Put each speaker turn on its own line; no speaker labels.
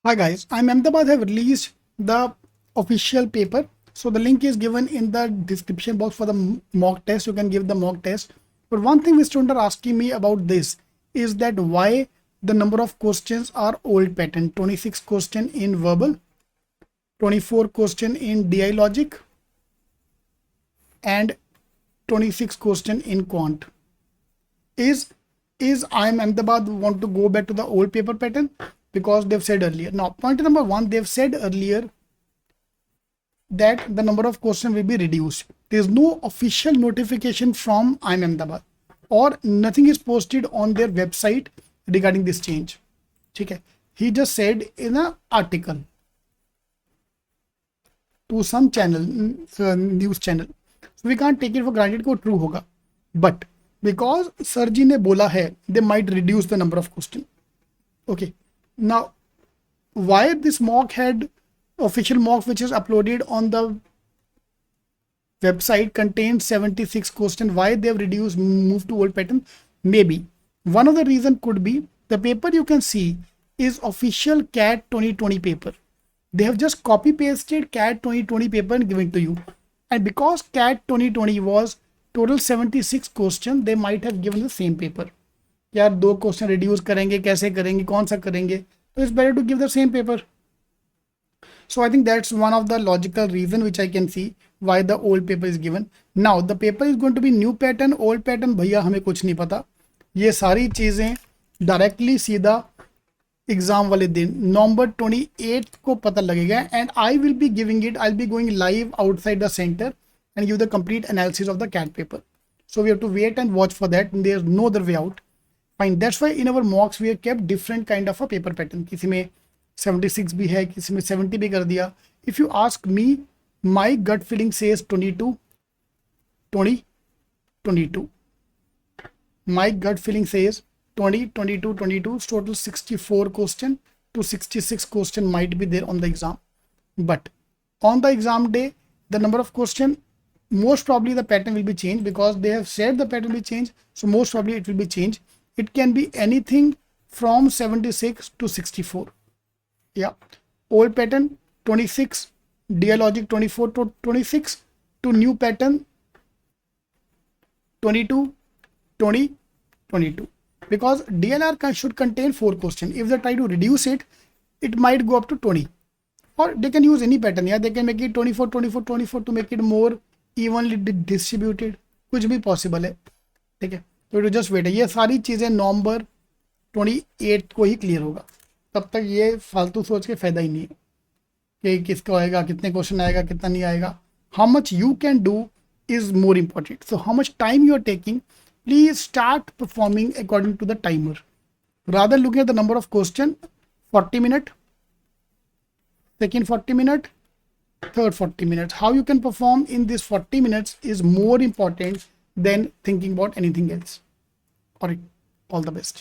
Hi guys, I'm Ahmedabad have released the official paper. So the link is given in the description box for the mock test. You can give the mock test. But one thing which students are asking me about this is that why the number of questions are old pattern. 26 question in verbal, 24 question in DI logic, and 26 question in quant. Is IIM Ahmedabad want to go back to the old paper pattern? Because they've said earlier. Now, point number one, they've said earlier that the number of questions will be reduced. There's no official notification from IIM Ahmedabad or nothing is posted on their website regarding this change. Okay. He just said in an article to some channel, news channel. So we can't take it for granted को true होगा. But because Sir ji ने बोला है, they might reduce the number of questions. Okay. Now, why this mock had official mock which is uploaded on the website contains 76 questions? Why they have reduced, moved to old pattern? Maybe one of the reason could be the paper you can see is official CAT 2020 paper. They have just copy pasted CAT 2020 paper and given to you. And because CAT 2020 was total 76 questions, they might have given the same paper. यार 2 question reduce करेंगे, कैसे करेंगे, कौन सा करेंगे, तो it's better to give the same paper. So I think that's one of the logical reason which I can see why the old paper is given. Now the paper is going to be new pattern, old pattern भैया हमें कुछ नहीं पता. ये सारी चीज़ें directly सीधा exam वाले दिन नवंबर 28 को पता लगेगा. And I will be giving it, I will be going live outside the centre and give the complete analysis of the CAT paper. So we have to wait and watch for that. There is no other way out. Fine. That's why in our mocks we have kept different kind of a paper pattern. किसी में 76 भी है, किसी में 70 भी कर दिया. If you ask me, my gut feeling says 22, 20, 22. My gut feeling says 20, 22, 22. Total 64 question to 66 question might be there on the exam. But on the exam day, the number of question, most probably the pattern will be changed because they have said the pattern will be changed. So most probably it will be changed. It can be anything from 76 to 64. Yeah. Old pattern 26, DI logic 24 to 26 to new pattern 22, 20, 22. Because DLR should contain 4 questions. If they try to reduce it, it might go up to 20. Or they can use any pattern. Yeah, they can make it 24, 24, 24 to make it more evenly distributed. कुछ भी possible है. ठीक है. तो to just wait है. ये सारी चीज़ें नवंबर 28 को ही क्लियर होगा. तब तक ये फालतू सोच के फायदा ही नहीं है कि किसका आएगा, कितने क्वेश्चन आएगा, कितना नहीं आएगा. How much you can do is more important. So how much time you are taking, please start performing according to the timer rather looking at the number of question. 40 minutes, second 40 minutes, third 40 minutes. How you can perform in this 40 minutes is more important than thinking about anything else. All right, all the best.